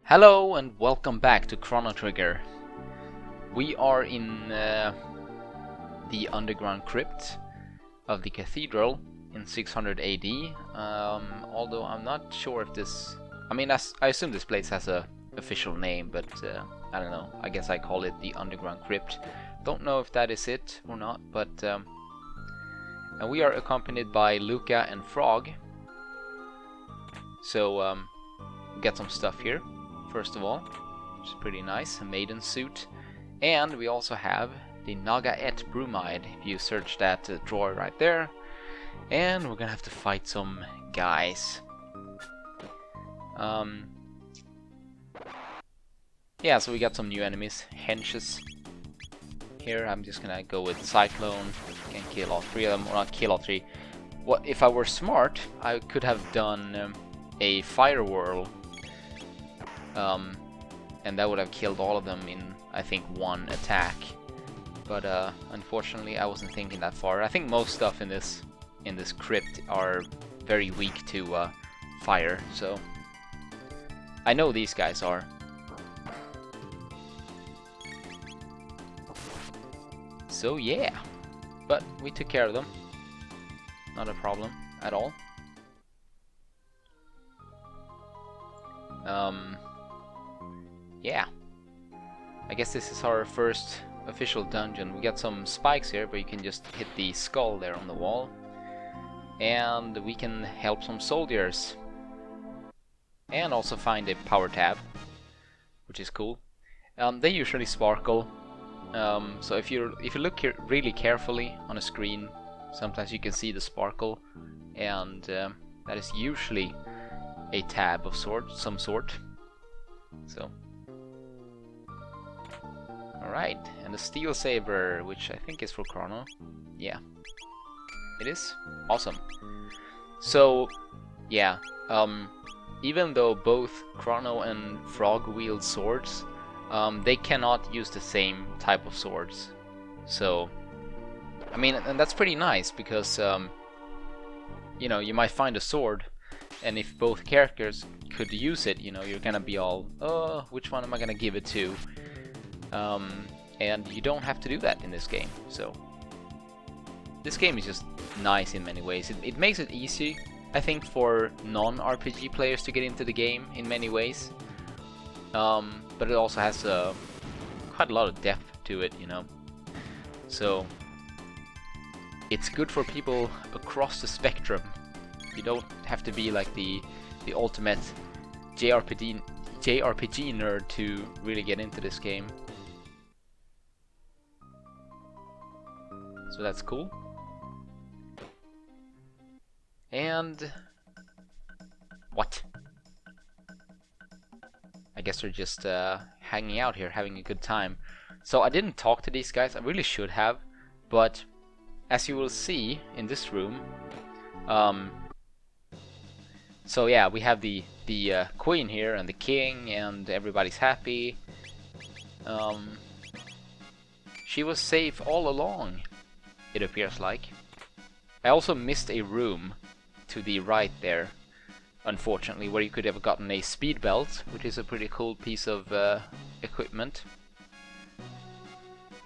Hello and welcome back to Chrono Trigger. We are in the underground crypt of the cathedral in 600 AD. Although I'm not sure if this... I assume this place has a official name, but I don't know. I guess I call it the underground crypt. Don't know if that is it or not, but... and we are accompanied by Luca and Frog. So, we got some stuff here. First of all, which is pretty nice, a maiden suit. And we also have the Naga-et bromide, if you search that drawer right there. And we're gonna have to fight some guys. Yeah, so we got some new enemies, henches. Here I'm just gonna go with Cyclone and kill all three of them, or not kill all three. What if I were smart, I could have done a fire whirl. And that would have killed all of them in, I think, one attack. But unfortunately, I wasn't thinking that far. I think most stuff in this crypt are very weak to fire, so I know these guys are. So yeah, but we took care of them. Not a problem at all. Yeah, I guess this is our first official dungeon. We got some spikes here, but you can just hit the skull there on the wall. And we can help some soldiers. And also find a power tab, which is cool. They usually sparkle. So if you look here really carefully on a screen, sometimes you can see the sparkle. And that is usually a tab of some sort. So... Alright, and the steel saber, which I think is for Chrono. Yeah, it is. Awesome. So, yeah, even though both Chrono and Frog wield swords, they cannot use the same type of swords. So, I mean, and that's pretty nice because, you know, you might find a sword, and if both characters could use it, you know, you're gonna be all, oh, which one am I gonna give it to? And you don't have to do that in this game, so this game is just nice in many ways. It makes it easy, I think, for non-RPG players to get into the game in many ways, but it also has quite a lot of depth to it, you know, so it's good for people across the spectrum. You don't have to be like the ultimate JRPG nerd to really get into this game. So that's cool. And... what? I guess they're just hanging out here, having a good time. So I didn't talk to these guys, I really should have, but as you will see in this room, so yeah, we have the queen here and the king, and everybody's happy. She was safe all along, it appears like. I also missed a room to the right there, unfortunately, where you could have gotten a speed belt, which is a pretty cool piece of equipment.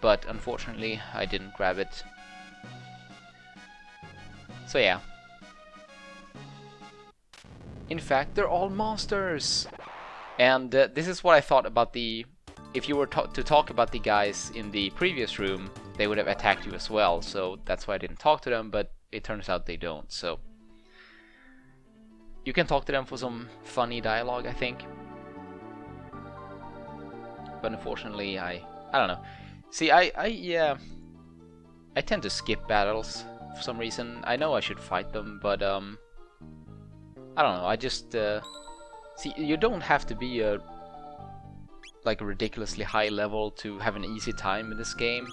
But unfortunately, I didn't grab it. So yeah. In fact, they're all monsters! And this is what I thought about the... If you were to talk about the guys in the previous room, they would have attacked you as well, so that's why I didn't talk to them, but it turns out they don't, so... You can talk to them for some funny dialogue, I think. But unfortunately, I don't know. See, I tend to skip battles for some reason. I know I should fight them, but I don't know, I just... see, you don't have to be a ridiculously high level to have an easy time in this game.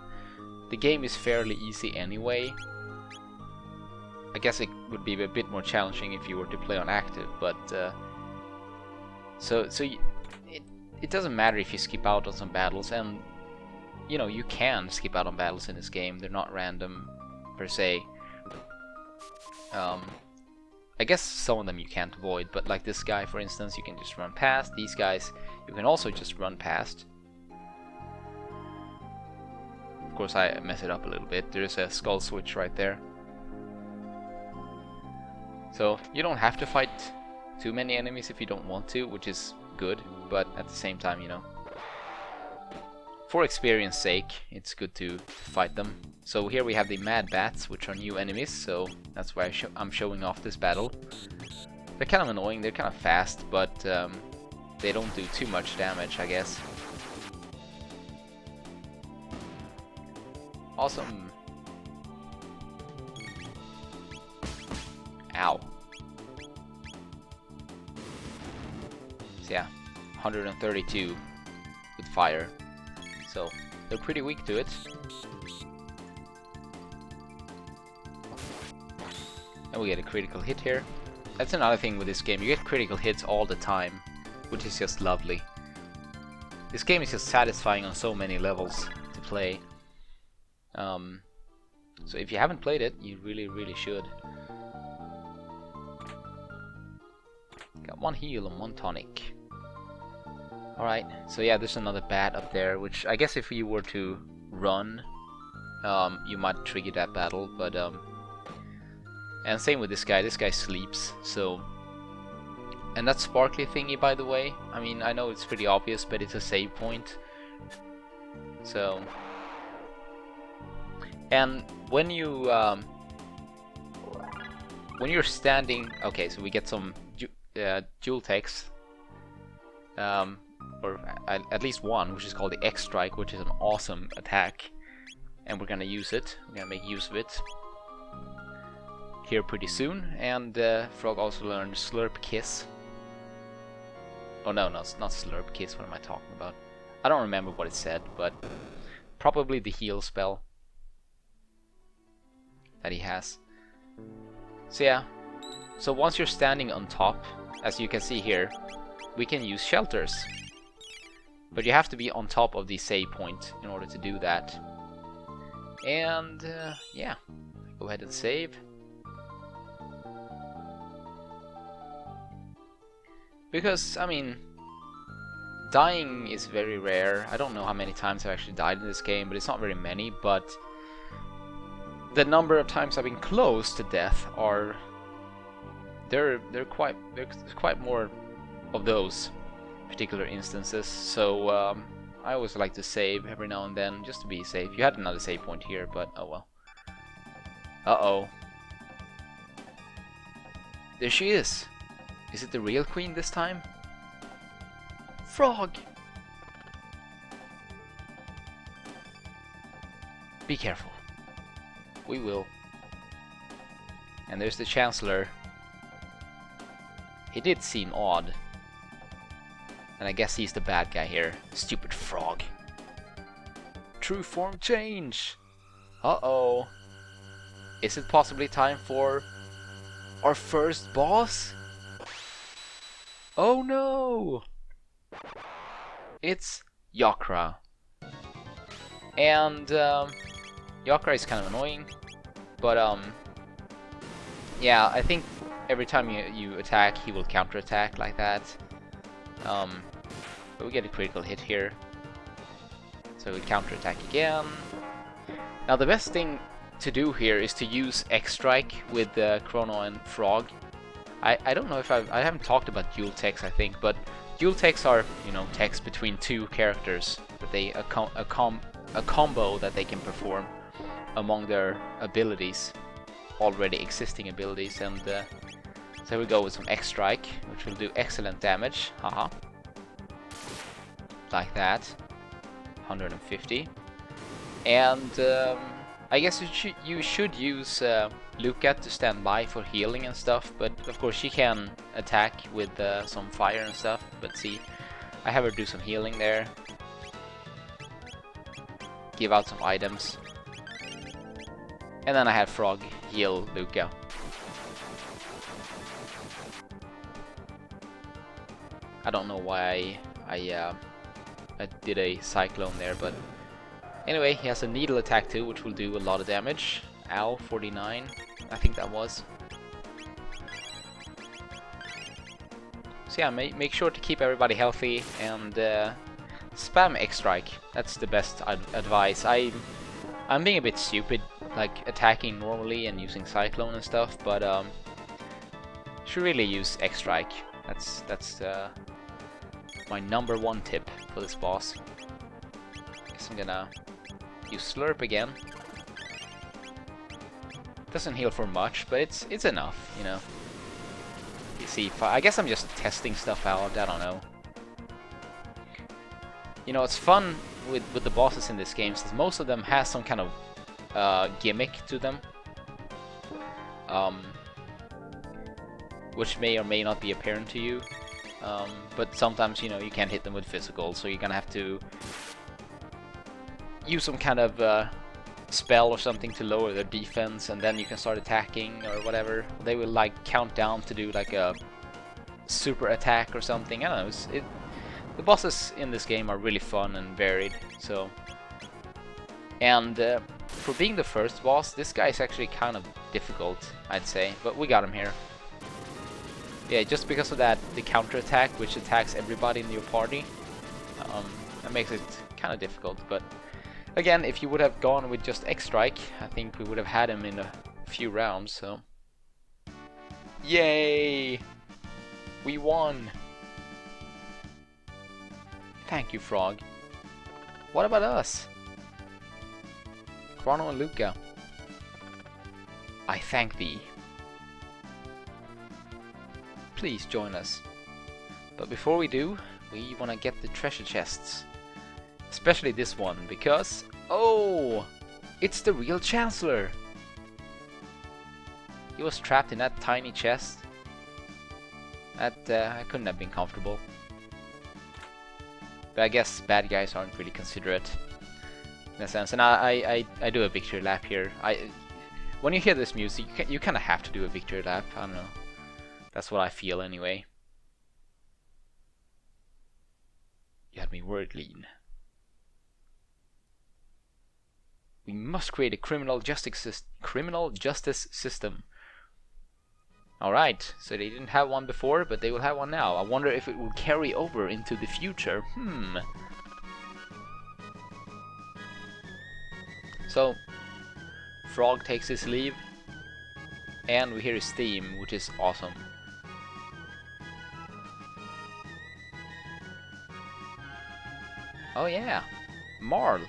The game is fairly easy anyway. I guess it would be a bit more challenging if you were to play on active, but it doesn't matter if you skip out on some battles, and you know, you can skip out on battles in this game. They're not random per se. I guess some of them you can't avoid, but like this guy, for instance, you can just run past. These guys, you can also just run past. Of course, I mess it up a little bit. There's a skull switch right there. So you don't have to fight too many enemies if you don't want to, which is good, but at the same time, you know, for experience sake, it's good to fight them. So here we have the Mad Bats, which are new enemies, so that's why I'm showing off this battle. They're kind of annoying, they're kind of fast, but they don't do too much damage, I guess. Awesome. Ow. So yeah, 132 with fire. So they're pretty weak to it. And we get a critical hit here. That's another thing with this game, you get critical hits all the time, which is just lovely. This game is just satisfying on so many levels to play. So if you haven't played it, you really should. Got one heal and one tonic. Alright, so yeah, there's another bat up there, which I guess if you were to run, you might trigger that battle, but and same with this guy sleeps, so... And that sparkly thingy, by the way, I mean, I know it's pretty obvious, but it's a save point. So... And when you, when you're standing... Okay, so we get some dual techs, or at least one, which is called the X Strike, which is an awesome attack, and we're gonna use it. We're gonna make use of it here pretty soon. And Frog also learned Slurp Kiss. Oh no, it's not Slurp Kiss. What am I talking about? I don't remember what it said, but probably the heal spell that he has. So yeah, so once you're standing on top, as you can see here, we can use shelters. But you have to be on top of the save point in order to do that. And yeah, go ahead and save. Because, I mean, dying is very rare. I don't know how many times I've actually died in this game, but it's not very many. But the number of times I've been close to death are... There's quite more of those particular instances, so I always like to save every now and then just to be safe. You had another save point here, but oh well. Uh-oh. There she is. Is it the real queen this time? Frog! Be careful. We will. And there's the Chancellor. He did seem odd. And I guess he's the bad guy here. Stupid frog. True form change! Uh-oh. Is it possibly time for our first boss? Oh no! It's Yokra. And Yokra is kind of annoying, but yeah, I think every time you attack, he will counterattack like that. But we get a critical hit here, so we counterattack again. Now the best thing to do here is to use X Strike with Chrono and Frog. I don't know if I haven't talked about dual techs, I think, but dual techs are, you know, techs between two characters that they a combo that they can perform among their abilities, already existing abilities. And so here we go with some X Strike, which will do excellent damage. Haha. Like that. 150. And I guess you should use Luca to stand by for healing and stuff, but of course she can attack with some fire and stuff. But see, I have her do some healing there. Give out some items. And then I have Frog heal Luca. I don't know why I did a Cyclone there, but anyway, he has a Needle attack too, which will do a lot of damage. Ow, 49, I think that was. So yeah, make sure to keep everybody healthy and spam X-Strike. That's the best advice. I'm being a bit stupid, like attacking normally and using Cyclone and stuff, but should really use X-Strike. That's my #1 tip for this boss. Guess I'm gonna use Slurp again. Doesn't heal for much, but it's enough, you know. You see, I guess I'm just testing stuff out. I don't know. You know, it's fun with the bosses in this game, since most of them has some kind of gimmick to them, which may or may not be apparent to you. But sometimes, you know, you can't hit them with physical, so you're gonna have to use some kind of spell or something to lower their defense, and then you can start attacking or whatever. They will like count down to do like a super attack or something. I don't know. The bosses in this game are really fun and varied. So, and for being the first boss, this guy is actually kind of difficult, I'd say. But we got him here. Yeah, just because of that, the counter attack, which attacks everybody in your party, that makes it kind of difficult. But again, if you would have gone with just X-Strike, I think we would have had him in a few rounds, so... Yay! We won! Thank you, Frog. What about us? Chrono and Luca. I thank thee. Please join us. But before we do, we want to get the treasure chests. Especially this one, because... Oh! It's the real Chancellor! He was trapped in that tiny chest. That, I couldn't have been comfortable. But I guess bad guys aren't really considerate in a sense. And I do a victory lap here. When you hear this music, you kind of have to do a victory lap. I don't know. That's what I feel anyway. You had me worried, Lean. We must create a criminal justice system. Alright, so they didn't have one before, but they will have one now. I wonder if it will carry over into the future. So, Frog takes his leave, and we hear his theme, which is awesome. Oh yeah, Marl.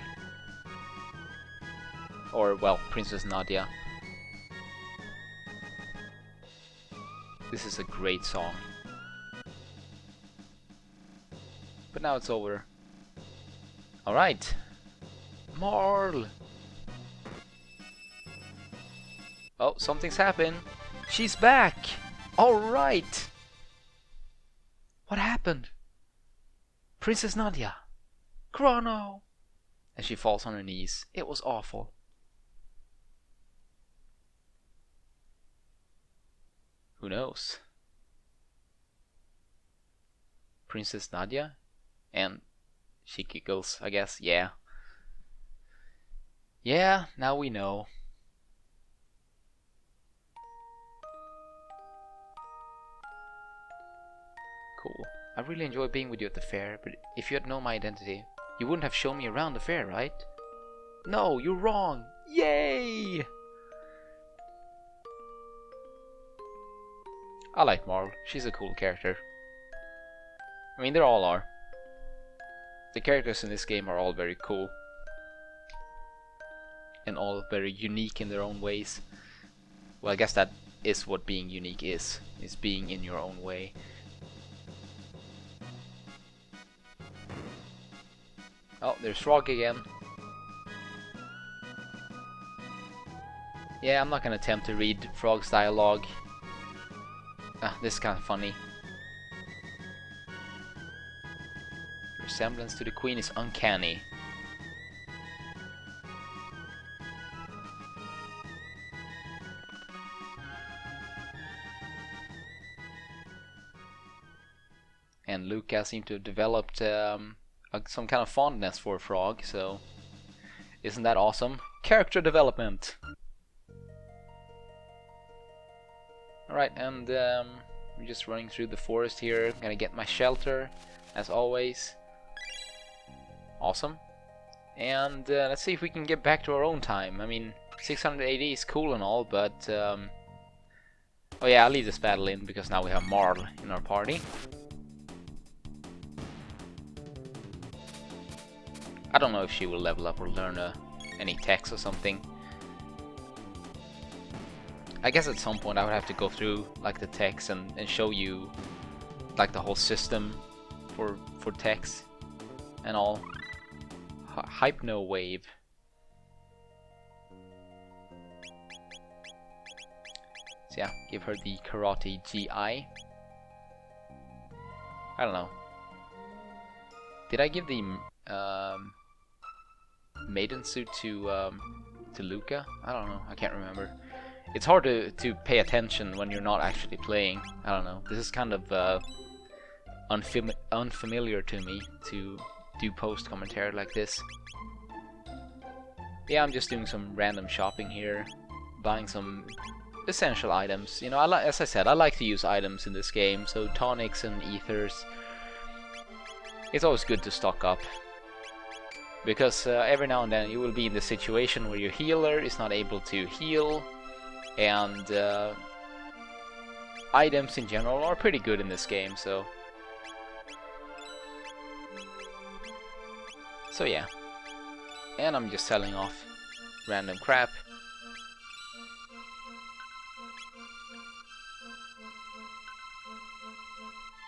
Or, well, Princess Nadia. This is a great song. But now it's over. Alright. Marl! Oh, something's happened. She's back! Alright! What happened? Princess Nadia! Chrono! And she falls on her knees. It was awful. Who knows? Princess Nadia? And she giggles, I guess. Yeah. Yeah, now we know. Cool. I really enjoy being with you at the fair, but if you had known my identity, you wouldn't have shown me around the fair, right? No, you're wrong! Yay! I like Marl. She's a cool character. I mean, they all are. The characters in this game are all very cool. And all very unique in their own ways. Well, I guess that is what being unique is being in your own way. Oh, there's Frog again. Yeah, I'm not gonna attempt to read Frog's dialogue. This is kind of funny. Resemblance to the Queen is uncanny. And Luca seemed to have developed some kind of fondness for Frog, so isn't that awesome? Character development! Alright, and I'm just running through the forest here. Gonna get my shelter, as always. Awesome. And let's see if we can get back to our own time. I mean, 680 is cool and all, but... oh yeah, I'll leave this battle in because now we have Marl in our party. I don't know if she will level up or learn any techs or something. I guess at some point I would have to go through like the techs and show you like the whole system for techs and all. Hypno Wave. So yeah, give her the Karate GI. I don't know. Did I give the maiden suit to Luca? I don't know. I can't remember. It's hard to pay attention when you're not actually playing. I don't know. This is kind of unfamiliar to me to do post commentary like this. Yeah, I'm just doing some random shopping here, buying some essential items. You know, as I said, I like to use items in this game, so tonics and ethers. It's always good to stock up, because every now and then you will be in the situation where your healer is not able to heal, and items in general are pretty good in this game, so yeah. And I'm just selling off random crap.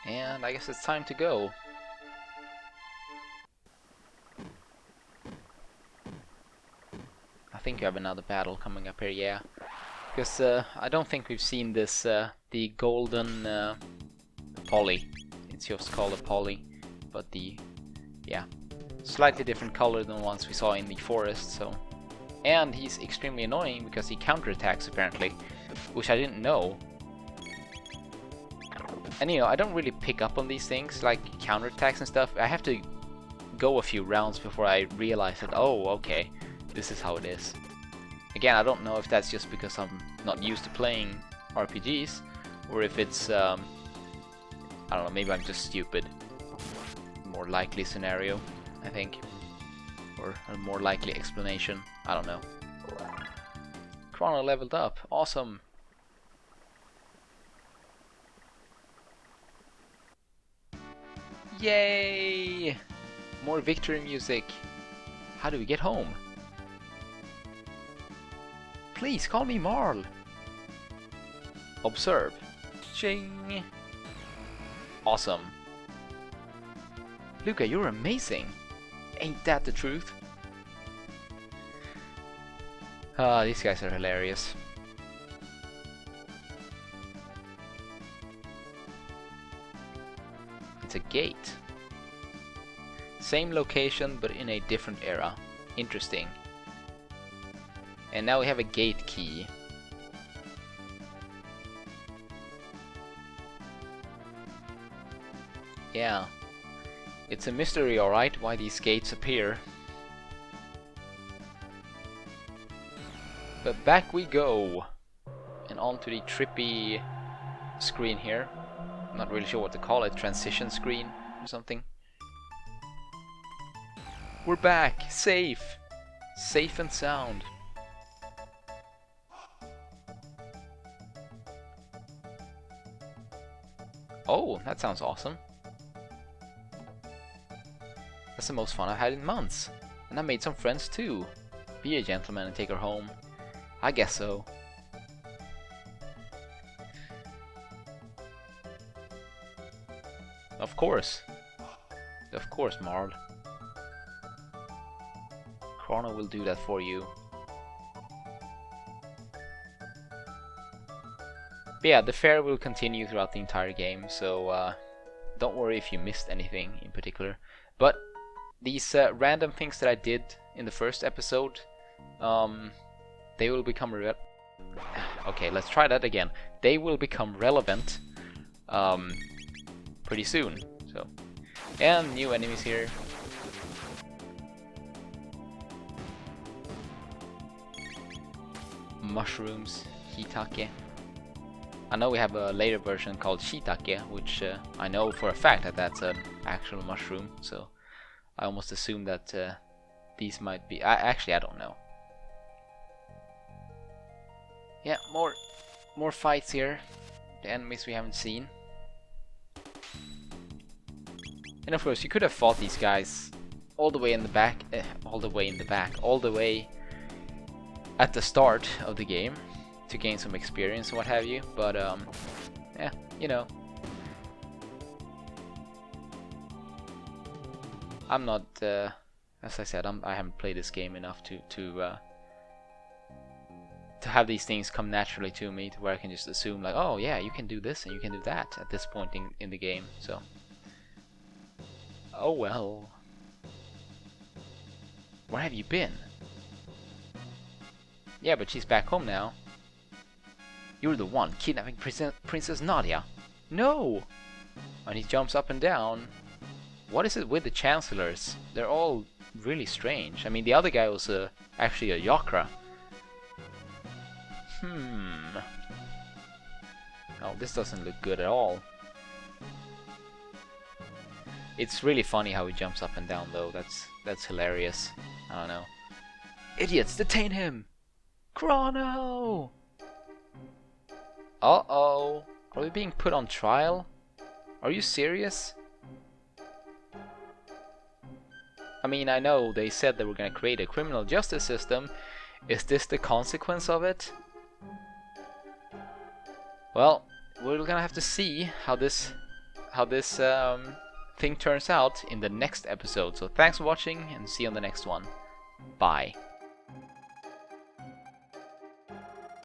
And I guess it's time to go. I think you have another battle coming up here, yeah. Because I don't think we've seen this, the golden poly. It's just called a poly, but yeah, slightly different color than the ones we saw in the forest, so. And he's extremely annoying because he counterattacks apparently, which I didn't know. And you know, I don't really pick up on these things, like counterattacks and stuff. I have to go a few rounds before I realize that, oh, okay, this is how it is. Again, I don't know if that's just because I'm not used to playing RPGs, or if it's, I don't know, maybe I'm just stupid. More likely scenario, I think. Or a more likely explanation, I don't know. Chrono leveled up, awesome! Yay! More victory music! How do we get home? Please call me Marl! Observe. Ching! Awesome. Luca, you're amazing! Ain't that the truth? Ah, these guys are hilarious. It's a gate. Same location, but in a different era. Interesting. And now we have a gate key. Yeah. It's a mystery, alright, why these gates appear. But back we go. And on to the trippy screen here. I'm not really sure what to call it, transition screen or something. We're back, safe! Safe and sound. Oh, that sounds awesome. That's the most fun I've had in months. And I made some friends too. Be a gentleman and take her home. I guess so. Of course. Of course, Marl. Chrono will do that for you. But yeah, the fair will continue throughout the entire game, so don't worry if you missed anything in particular. But these random things that I did in the first episode, they will become okay, let's try that again. They will become relevant pretty soon. So, and new enemies here. Mushrooms, Hitake. I know we have a later version called shiitake, which I know for a fact that that's an actual mushroom, so I almost assume that these might be... Actually, I don't know. Yeah, more fights here. The enemies we haven't seen. And of course, you could have fought these guys all the way in the back, all the way at the start of the game to gain some experience and what have you. But yeah, you know, I'm not, as I said, I haven't played this game enough to have these things come naturally to me, to where I can just assume like, oh yeah, you can do this and you can do that at this point in the game. So, oh well. Where have you been? Yeah, but she's back home now. You're the one kidnapping Princess Nadia. No! And he jumps up and down. What is it with the chancellors? They're all really strange. I mean, the other guy was actually a Yokra. Oh, this doesn't look good at all. It's really funny how he jumps up and down, though. That's hilarious. I don't know. Idiots, detain him! Chrono! Uh-oh. Are we being put on trial? Are you serious? I mean, I know they said they were going to create a criminal justice system. Is this the consequence of it? Well, we're gonna have to see how this thing turns out in the next episode. So thanks for watching and see you on the next one. Bye.